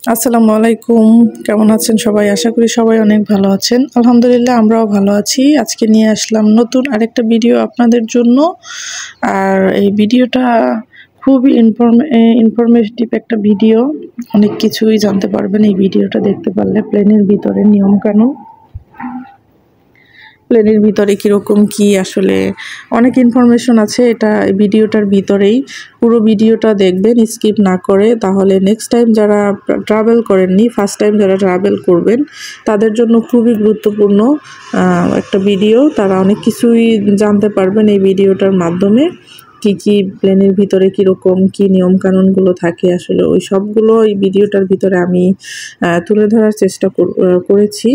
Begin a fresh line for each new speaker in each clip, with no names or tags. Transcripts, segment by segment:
আসসালামু আলাইকুম। কেমন আছেন সবাই? আশা করি সবাই অনেক ভালো আছেন। আলহামদুলিল্লাহ আমরাও ভালো আছি। আজকে নিয়ে আসলাম নতুন আরেকটা ভিডিও আপনাদের জন্য। আর এই ভিডিওটা খুবই ইনফরমেটিভ একটা ভিডিও। অনেক কিছুই জানতে পারবেন এই ভিডিওটা দেখতে পারলে। প্লেনের ভিতরে নিয়মকানুন, প্লেনের ভিতরে কীরকম কি আসলে অনেক ইনফরমেশন আছে এটা ভিডিওটার ভিতরেই। পুরো ভিডিওটা দেখবেন স্কিপ না করে, তাহলে নেক্সট টাইম যারা ট্রাভেল করেননি, ফার্স্ট টাইম যারা ট্রাভেল করবেন তাদের জন্য খুবই গুরুত্বপূর্ণ একটা ভিডিও। তারা অনেক কিছুই জানতে পারবেন এই ভিডিওটার মাধ্যমে। কি প্লেনের ভিতরে কীরকম কি নিয়মকানুনগুলো থাকে আসলে ওই সবগুলো এই ভিডিওটার ভিতরে আমি তুলে ধরার চেষ্টা করেছি।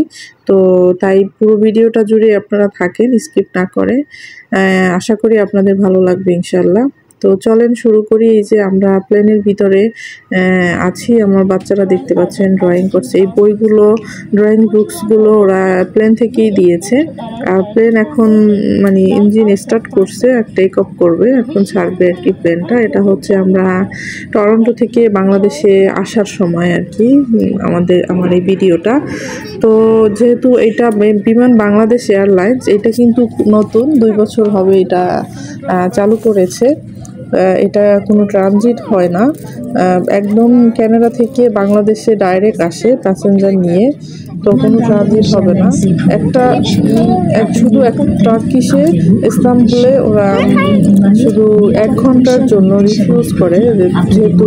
তো তাই পুরো ভিডিওটা জুড়ে আপনারা থাকেন স্কিপ না করে। আশা করি আপনাদের ভালো লাগবে ইনশাল্লাহ। তো চলেন শুরু করি। এই যে আমরা প্লেনের ভিতরে আছি, আমার বাচ্চারা দেখতে পাচ্ছেন ড্রয়িং করছে। এই বইগুলো, ড্রয়িং বুকসগুলো ওরা প্লেন থেকেই দিয়েছে। আর প্লেন এখন মানে ইঞ্জিন স্টার্ট করছে, টেক অফ করবে, এখন ছাড়বে আর কি প্লেনটা। এটা হচ্ছে আমরা টরন্টো থেকে বাংলাদেশে আসার সময় আর কি আমার এই ভিডিওটা। তো যেহেতু এটা বিমান বাংলাদেশ এয়ারলাইন্স, এটা কিন্তু নতুন 2 বছর হবে এটা চালু করেছে। এটা কোনো ট্রানজিট হয় না, একদম কানাডা থেকে বাংলাদেশে ডাইরেক্ট আসে প্যাসেঞ্জার নিয়ে। তো কোনো ট্রানজিট হবে না। শুধু টার্কিশে ইস্তাম্বুলে ওরা শুধু 1 ঘন্টার জন্য রিফিউজ করে, যেহেতু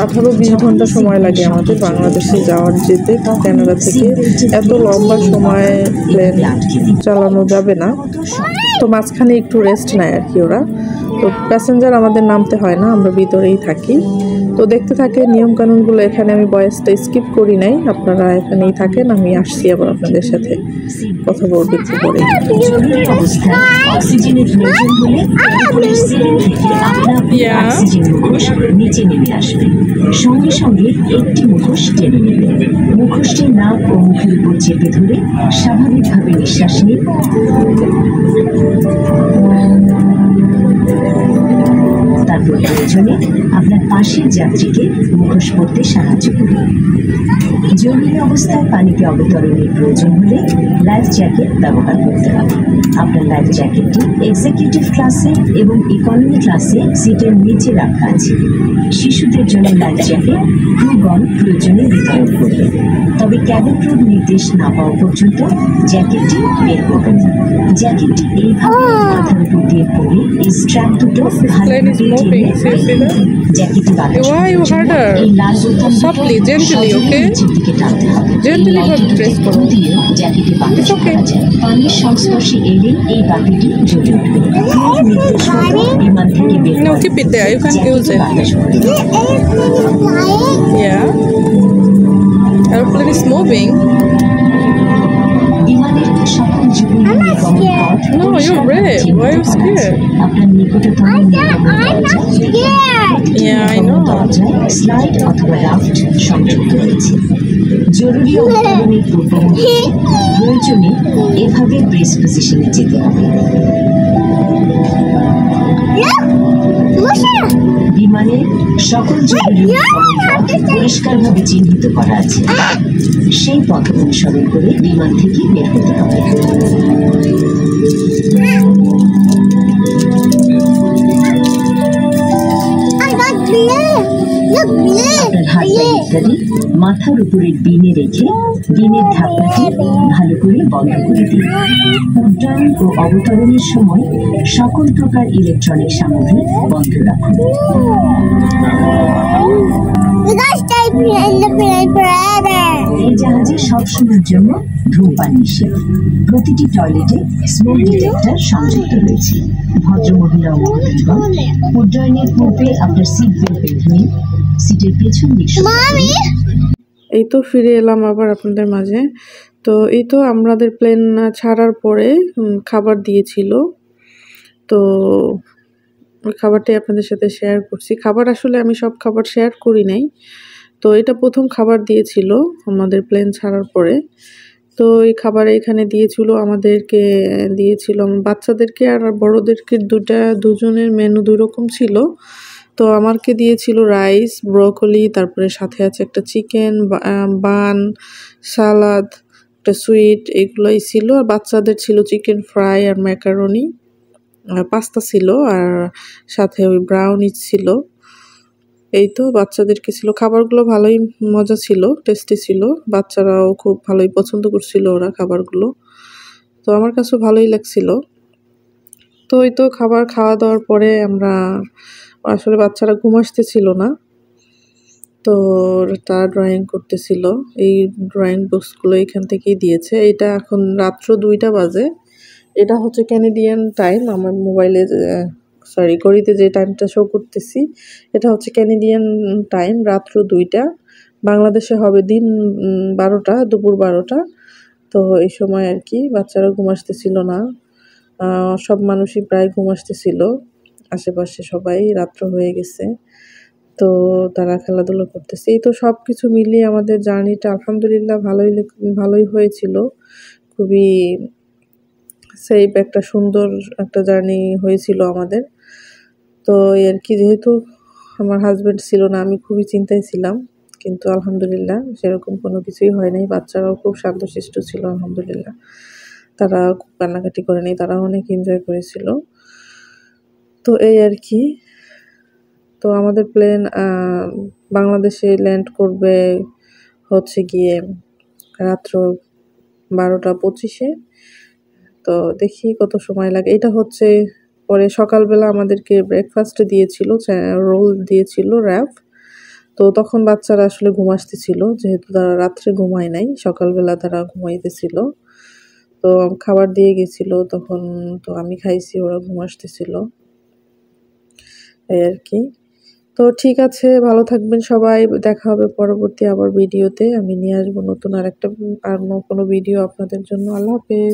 18-20 ঘন্টা সময় লাগে আমাদের বাংলাদেশে যাওয়ার যেতে কানাডা থেকে। এত লম্বা সময় প্লেন চালানো যাবে না, তো মাঝখানে একটু রেস্ট নেয় আর কি ওরা। তো প্যাসেঞ্জার আমাদের নামতে হয় না, আমরা ভিতরেই থাকি। তো দেখতে থাকে নিয়মকানুনগুলো। এখানে আমি ভয়েসটা স্কিপ করি নাই, আপনারা এখানেই থাকেন, আমি আসছি আবার আপনাদের সাথে কথা বলবো একটু পরে।
সঙ্গে সঙ্গে একটি মুখোশ টেনে নেবে। মুখোশটি নাক ও মুখের উপর চেপে ধরে স্বাভাবিকভাবে নিঃশ্বাস নিন। তারপর প্রয়োজনে আপনার পাশের যাত্রীকে মুখোশ পরতে সাহায্য করুন। জরুরি অবস্থায় পানিতে অবতরণের প্রয়োজন হলে লাইফ জ্যাকেট ব্যবহার করতে হবে। আপনার লাইফ জ্যাকেটটি এক্সিকিউটিভ ক্লাসে এবং ইকোনমি ক্লাসে সিটের নিচে রাখা আছে। শিশুদের জন্য লাইফ জ্যাকেট ক্রুগণ প্রয়োজনে বিতরণ করবে, তবে ক্যাবিন ক্রুর নির্দেশ না পাওয়া পর্যন্ত জ্যাকেটটি বের করবেন না। জ্যাকেটটি এইভাবে মাথার উপর দিয়ে পরে এই স্ট্র্যাপ দুটো ভালোভাবে টেনে জ্যাকেটটি বাতাস এই লাল বোতাম নিচের দিকে টানতে হবে। দিয়েও জ্যাকেটে বাতাস করা যায়। পানির সংস্পর্শে এলে এই বাতিটি জ্বলে উঠবে। নির্দেশ মতো বিমান থেকে বের জ্যাকেটে বাতাস করে।
Airplane is moving.
বিমানের সকল জরুরি নির্গমন পথ
No, you're brave. Why are you scared?
আপনার নিকটতম দরজায় স্লাইড অথবা রাফট সংযুক্ত রয়েছে। জরুরি অবতরণের পূর্ব প্রয়োজনে এভাবে ব্রেস পজিশনে যেতে হবে। বিমানের সকল জরুরি পরিষ্কারভাবে চিহ্নিত করা আছে, সেই পথ অনুসরণ করে বিমান থেকে বের হতে হবে। আপনার হাত পা ইত্যাদি মাথার উপরের বিনে রেখে বিনের ঢাকনাটি ভালো করে বন্ধ করে দিন। উড্ডয়ন ও অবতরণের সময় সকল প্রকার ইলেকট্রনিক সামগ্রী বন্ধ রাখুন। এই জাহাজে সবসময়ের জন্য ধূমপান নিষেধ। প্রতিটি টয়লেটে স্মোক ডিটেক্টর সংযুক্ত রয়েছে। ভদ্রমহিলা ও মহিলাগণ, উড্ডয়নের পূর্বে আপনার সিট বেল্ট বেঁধে নিন। সিটের পেছন দিক।
এই তো ফিরে এলাম আবার আপনাদের মাঝে। তো এই তো আমাদের প্লেন ছাড়ার পরে খাবার দিয়েছিল, তো ওই খাবারটাই আপনাদের সাথে শেয়ার করছি। খাবার আসলে আমি সব খাবার শেয়ার করি নাই, তো এটা প্রথম খাবার দিয়েছিল আমাদের প্লেন ছাড়ার পরে। তো এই খাবার এখানে দিয়েছিল, আমাদেরকে দিয়েছিল বাচ্চাদেরকে আর বড়োদেরকে দুজনের মেনু 2 রকম ছিল। তো আমাকে দিয়েছিল রাইস, ব্রোকলি, তারপরে সাথে আছে একটা চিকেন, বান, সালাদ, একটা সুইট, এগুলোই ছিল। আর বাচ্চাদের ছিল চিকেন ফ্রাই আর ম্যাকারনি, পাস্তা ছিল, আর সাথে ওই ব্রাউনি ছিল। এই তো বাচ্চাদেরকে ছিল। খাবারগুলো ভালোই মজা ছিল, টেস্টি ছিল, বাচ্চারাও খুব ভালোই পছন্দ করছিল ওরা খাবারগুলো। তো আমার কাছেও ভালোই লাগছিল। তো ওই তো খাবার খাওয়া দাওয়ার পরে আমরা আসলে বাচ্চারা ঘুম আসতেছিল না, তো তারা ড্রয়িং করতেছিল। এই ড্রয়িং বুকসগুলো এখান থেকেই দিয়েছে। এটা এখন রাত্র 2টা বাজে। এটা হচ্ছে ক্যানাডিয়ান টাইম। আমার মোবাইলে ঘড়িতে যে টাইমটা শো করতেছি এটা হচ্ছে ক্যানাডিয়ান টাইম, রাত্র 2টা। বাংলাদেশে হবে দিন 12টা, দুপুর 12টা। তো এই সময় আর কি বাচ্চারা ঘুম আসতেছিল না, সব মানুষই প্রায় ঘুম আসতেছিল, আশেপাশে সবাই রাত্র হয়ে গেছে। তো তারা খেলাধুলা করতেছে। এই তো সব কিছু মিলিয়ে আমাদের জার্নিটা আলহামদুলিল্লাহ ভালোই হয়েছিল। খুবই সেফ একটা সুন্দর একটা জার্নি হয়েছিল আমাদের। তো এই আর কি, যেহেতু আমার হাজব্যান্ড ছিল না, আমি খুবই চিন্তায় ছিলাম, কিন্তু আলহামদুলিল্লাহ সেরকম কোনো কিছুই হয় নাই। বাচ্চারাও খুব শান্তশিষ্ট ছিল আলহামদুলিল্লাহ, তারা খুব কান্নাকাটি করেনি, তারা অনেক এনজয় করেছিল। তো এই আর কি। তো আমাদের প্লেন বাংলাদেশে ল্যান্ড করবে হচ্ছে গিয়ে রাত্র 12টা 25-এ। তো দেখি কত সময় লাগে। এটা হচ্ছে পরে সকালবেলা আমাদেরকে ব্রেকফাস্ট দিয়েছিল, রোল দিয়েছিল, র্যাপ। তো তখন বাচ্চারা আসলে ঘুম আসতেছিল, যেহেতু তারা রাত্রে ঘুমায় নাই, সকালবেলা তারা ঘুমাইতেছিল। তো খাবার দিয়ে গেছিল তখন, তো আমি খাইছি, ওরা ঘুম আসতেছিল, এই আর কি। তো ঠিক আছে, ভালো থাকবেন সবাই। দেখা হবে পরবর্তী আবার ভিডিওতে। আমি নিয়ে আসবো নতুন আর কোনো ভিডিও আপনাদের জন্য। আল্লাহ হাফেজ।